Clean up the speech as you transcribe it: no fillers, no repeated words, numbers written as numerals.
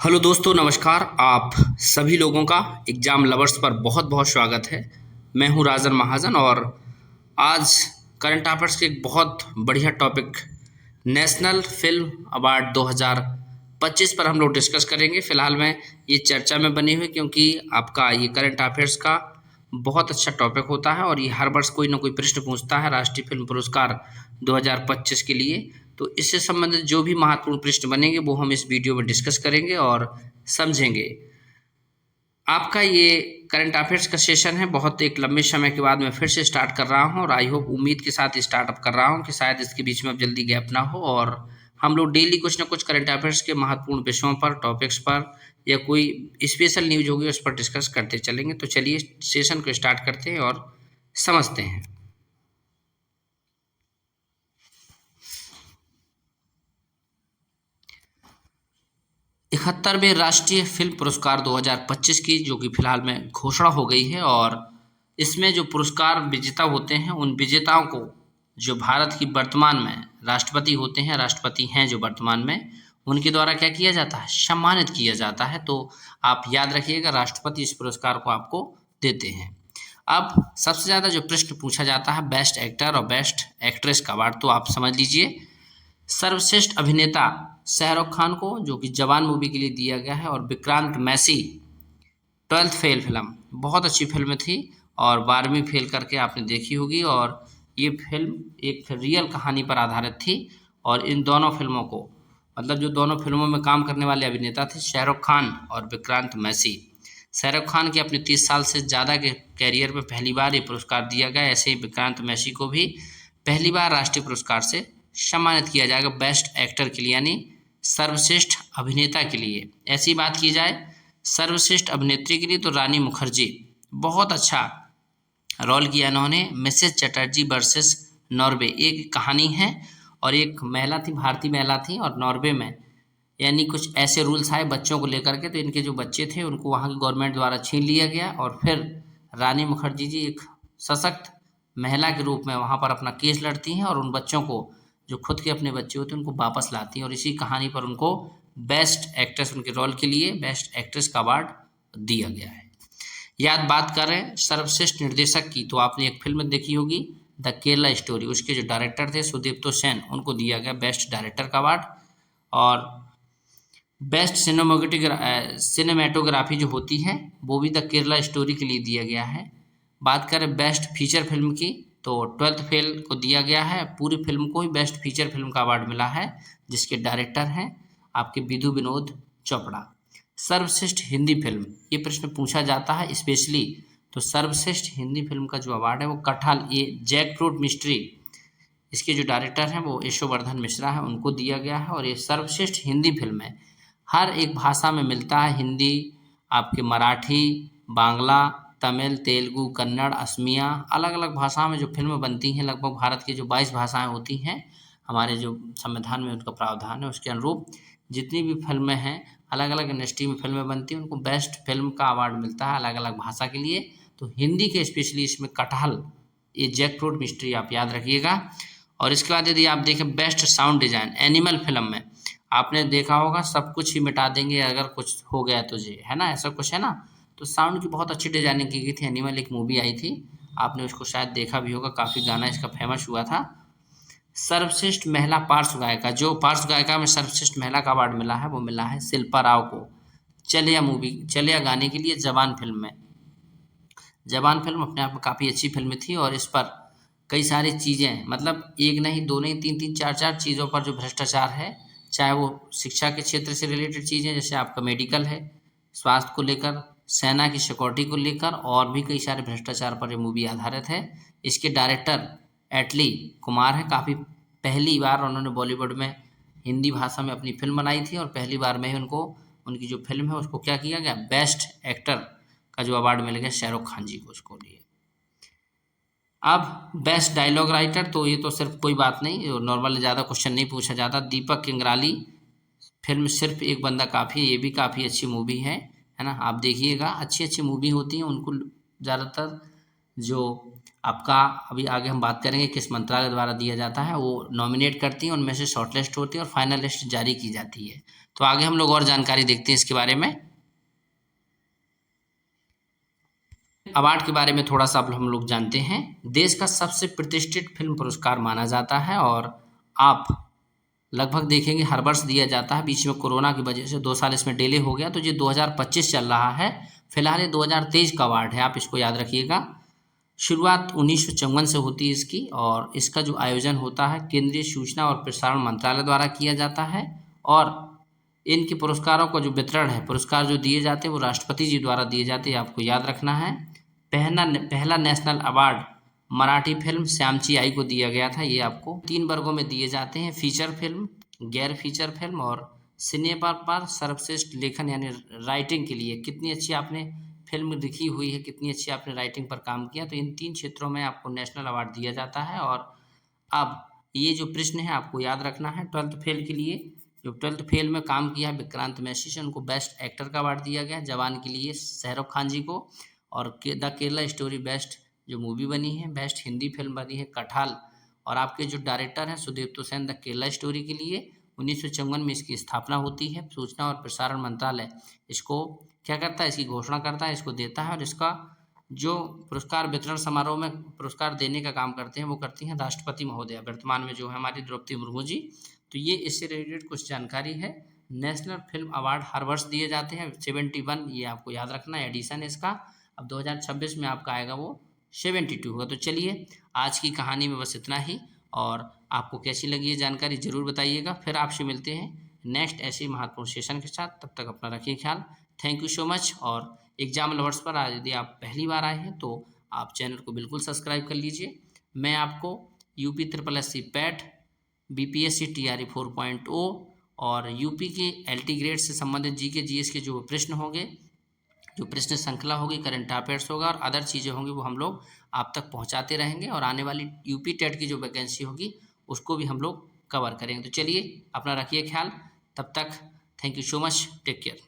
Hello दोस्तों, नमस्कार। आप सभी लोगों का एग्ज़ाम लवर्स पर बहुत बहुत स्वागत है। मैं हूं राजन महाजन और आज करंट अफेयर्स के एक बहुत बढ़िया टॉपिक नेशनल फिल्म अवार्ड 2025 पर हम लोग डिस्कस करेंगे। फिलहाल मैं ये चर्चा में बनी हुई क्योंकि आपका ये करंट अफेयर्स का बहुत अच्छा टॉपिक होता है और ये हर वर्ष कोई ना कोई प्रश्न पूछता है राष्ट्रीय फिल्म पुरस्कार 2025 के लिए। तो इससे संबंधित जो भी महत्वपूर्ण प्रश्न बनेंगे वो हम इस वीडियो में डिस्कस करेंगे और समझेंगे। आपका ये करंट अफेयर्स का सेशन है, बहुत एक लंबे समय के बाद मैं फिर से स्टार्ट कर रहा हूँ और आई होप उम्मीद के साथ स्टार्टअप कर रहा हूँ कि शायद इसके बीच में अब जल्दी गैप ना हो और हम लोग डेली कुछ ना कुछ करंट अफेयर्स के महत्वपूर्ण विषयों पर, टॉपिक्स पर या कोई स्पेशल न्यूज होगी उस पर डिस्कस करते चलेंगे। तो चलिए सेशन को स्टार्ट करते हैं और समझते हैं। 71वें राष्ट्रीय फिल्म पुरस्कार 2025 की जो कि फिलहाल में घोषणा हो गई है और इसमें जो पुरस्कार विजेता होते हैं उन विजेताओं को जो भारत की वर्तमान में राष्ट्रपति होते हैं, राष्ट्रपति हैं जो वर्तमान में, उनके द्वारा क्या किया जाता है, सम्मानित किया जाता है। तो आप याद रखिएगा, राष्ट्रपति इस पुरस्कार को आपको देते हैं। अब सबसे ज़्यादा जो प्रश्न पूछा जाता है बेस्ट एक्टर और बेस्ट एक्ट्रेस का अवार्ड, तो आप समझ लीजिए सर्वश्रेष्ठ अभिनेता शाहरुख खान को जो कि जवान मूवी के लिए दिया गया है और Vikrant Massey 12th fail film, बहुत अच्छी फिल्म थी और 12वीं फेल करके आपने देखी होगी और ये फिल्म एक रियल कहानी पर आधारित थी। और इन दोनों फिल्मों को मतलब जो दोनों फिल्मों में काम करने वाले अभिनेता थे शाहरुख खान और विक्रांत मैसी। शाहरुख खान के अपने 30 साल से ज़्यादा के कैरियर में पहली बार ये पुरस्कार दिया गया। ऐसे ही विक्रांत मैसी को भी पहली बार राष्ट्रीय पुरस्कार से सम्मानित किया जाएगा बेस्ट एक्टर के लिए, यानी सर्वश्रेष्ठ अभिनेता के लिए। ऐसी बात की जाए सर्वश्रेष्ठ अभिनेत्री के लिए तो रानी मुखर्जी, बहुत अच्छा रोल किया इन्होंने। मिसेस चटर्जी वर्सेस नॉर्वे एक कहानी है और एक महिला थी, भारतीय महिला थी और नॉर्वे में यानी कुछ ऐसे रूल्स आए बच्चों को लेकर के, तो इनके जो बच्चे थे उनको वहाँ की गवर्नमेंट द्वारा छीन लिया गया और फिर रानी मुखर्जी जी एक सशक्त महिला के रूप में वहाँ पर अपना केस लड़ती हैं और उन बच्चों को जो खुद के अपने बच्चे होते हैं उनको वापस लाती हैं और इसी कहानी पर उनको बेस्ट एक्ट्रेस, उनके रोल के लिए बेस्ट एक्ट्रेस का अवार्ड दिया गया है। याद बात करें सर्वश्रेष्ठ निर्देशक की तो आपने एक फिल्म देखी होगी द केरला स्टोरी, उसके जो डायरेक्टर थे सुदीप्तो सेन, उनको दिया गया बेस्ट डायरेक्टर का अवार्ड। और बेस्ट सिनेमेटोग्राफी जो होती है वो भी द केरला स्टोरी के लिए दिया गया है। बात करें बेस्ट फीचर फिल्म की तो 12th फेल को दिया गया है, पूरी फिल्म को ही बेस्ट फीचर फिल्म का अवार्ड मिला है जिसके डायरेक्टर हैं आपके विधु विनोद चोपड़ा। सर्वश्रेष्ठ हिंदी फिल्म, ये प्रश्न पूछा जाता है स्पेशली, तो सर्वश्रेष्ठ हिंदी फिल्म का जो अवार्ड है वो कटहल, ये जैकफ्रूट मिस्ट्री, इसके जो डायरेक्टर हैं वो यशोवर्धन मिश्रा है, उनको दिया गया है। और ये सर्वश्रेष्ठ हिंदी फिल्म है, हर एक भाषा में मिलता है, हिंदी, आपके मराठी, बांग्ला, तमिल, तेलुगु, कन्नड़, असमिया, अलग अलग भाषाओं में जो फिल्में बनती हैं, लगभग भारत की जो 22 भाषाएं होती हैं, हमारे जो संविधान में उनका प्रावधान है उसके अनुरूप जितनी भी फिल्में हैं, अलग अलग इंडस्ट्री में फिल्में बनती हैं, उनको बेस्ट फिल्म का अवार्ड मिलता है अलग अलग भाषा के लिए। तो हिंदी के स्पेशली इसमें कटहल, ये जैकफ्रूट मिस्ट्री आप याद रखिएगा। और इसके बाद यदि आप देखें best sound design animal film में, आपने देखा होगा सब कुछ ही मिटा देंगे अगर कुछ हो गया तुझे, है ना, ऐसा कुछ है ना। तो साउंड की बहुत अच्छी डिजाइनिंग की गई थी। एनिमल एक मूवी आई थी, आपने उसको शायद देखा भी होगा, काफ़ी गाना इसका फेमस हुआ था। सर्वश्रेष्ठ महिला पार्श्व गायिका, जो पार्श्व गायिका में सर्वश्रेष्ठ महिला का अवार्ड मिला है वो मिला है शिल्पा राव को, चलिया गाने के लिए जवान फिल्म में। जवान फिल्म अपने आप में काफ़ी अच्छी फिल्म थी और इस पर कई सारी चीज़ें, मतलब एक नहीं दो नहीं तीन तीन चार चार चीज़ों पर जो भ्रष्टाचार है, चाहे वो शिक्षा के क्षेत्र से रिलेटेड चीज़ें जैसे आपका मेडिकल है, स्वास्थ्य को लेकर, सेना की सिक्योरिटी को लेकर और भी कई सारे भ्रष्टाचार पर ये मूवी आधारित है। इसके डायरेक्टर एटली कुमार है, काफ़ी पहली बार उन्होंने बॉलीवुड में हिंदी भाषा में अपनी फिल्म बनाई थी और पहली बार में ही उनको उनकी जो फिल्म है उसको क्या किया गया, बेस्ट एक्टर का जो अवार्ड मिल गया शाहरुख खान जी को उसको लिए। अब बेस्ट डायलॉग राइटर, तो ये तो सिर्फ कोई बात नहीं, नॉर्मल ज़्यादा क्वेश्चन नहीं पूछा जाता। दीपक किंगराली, फिल्म सिर्फ एक बंदा काफ़ी है, ये भी काफ़ी अच्छी मूवी है ना, आप देखिएगा, अच्छी अच्छी मूवी होती हैं उनको ज़्यादातर जो आपका अभी आगे हम बात करेंगे किस मंत्रालय द्वारा दिया जाता है। वो नॉमिनेट करती हैं, उनमें से शॉर्टलिस्ट होती है और फाइनल लिस्ट जारी की जाती है। तो आगे हम लोग और जानकारी देखते हैं इसके बारे में। अवार्ड के बारे में थोड़ा सा अब हम लोग जानते हैं। देश का सबसे प्रतिष्ठित फिल्म पुरस्कार माना जाता है और आप लगभग देखेंगे हर वर्ष दिया जाता है। बीच में कोरोना की वजह से 2 साल इसमें डिले हो गया, तो ये 2025 चल रहा है। फिलहाल ये 2023 का अवार्ड है, आप इसको याद रखिएगा। शुरुआत 1954 से होती है इसकी, और इसका जो आयोजन होता है केंद्रीय सूचना और प्रसारण मंत्रालय द्वारा किया जाता है। और इनके पुरस्कारों का जो वितरण है, पुरस्कार जो दिए जाते हैं वो राष्ट्रपति जी द्वारा दिए जाते हैं, आपको याद रखना है। पहला नेशनल अवार्ड मराठी फिल्म श्यामची आई को दिया गया था। ये आपको 3 वर्गों में दिए जाते हैं, फीचर फिल्म, गैर फीचर फिल्म और सिनेमा पर सर्वश्रेष्ठ लेखन यानी राइटिंग के लिए कितनी अच्छी आपने फिल्म लिखी हुई है, कितनी अच्छी आपने राइटिंग पर काम किया, तो इन 3 क्षेत्रों में आपको नेशनल अवार्ड दिया जाता है। और अब ये जो प्रश्न है आपको याद रखना है 12th फेल के लिए। जो 12th फेल में काम किया है विक्रांत मैसी से, उनको बेस्ट एक्टर का अवार्ड दिया गया। जवान के लिए शाहरुख खान जी को, और द केरला स्टोरी बेस्ट जो मूवी बनी है, बेस्ट हिंदी फिल्म बनी है कठाल। और आपके जो डायरेक्टर हैं सुदेप्तो सेन द केरला स्टोरी के लिए 1954 में इसकी स्थापना होती है। सूचना और प्रसारण मंत्रालय इसको क्या करता है, इसकी घोषणा करता है, इसको देता है। और इसका जो पुरस्कार वितरण समारोह में पुरस्कार देने का काम करते हैं वो करती हैं राष्ट्रपति महोदया, वर्तमान में जो है हमारी द्रौपदी मुर्मू जी। तो ये इससे रिलेटेड कुछ जानकारी है। नेशनल फिल्म अवार्ड हर वर्ष दिए जाते हैं, 71 ये आपको याद रखना है एडिशन है इसका। अब 2026 में आपका आएगा वो 72 होगा। तो चलिए आज की कहानी में बस इतना ही, और आपको कैसी लगी ये जानकारी ज़रूर बताइएगा। फिर आपसे मिलते हैं नेक्स्ट ऐसे महत्वपूर्ण सेशन के साथ, तब तक अपना रखिए ख्याल। Thank you so much. और एग्जाम लवर्स पर आज यदि आप पहली बार आए हैं तो आप चैनल को बिल्कुल सब्सक्राइब कर लीजिए। मैं आपको UP SSSC PAT, BPSC TRE 4.0 और यूपी के LT ग्रेड से संबंधित GK GS के जो प्रश्न होंगे, जो प्रश्न श्रृंखला होगी, करंट अफेयर्स होगा और अदर चीज़ें होंगी, वो हम लोग आप तक पहुंचाते रहेंगे। और आने वाली यूपी टेट की जो वैकेंसी होगी उसको भी हम लोग कवर करेंगे। तो चलिए अपना रखिए ख्याल, तब तक thank you so much, take care.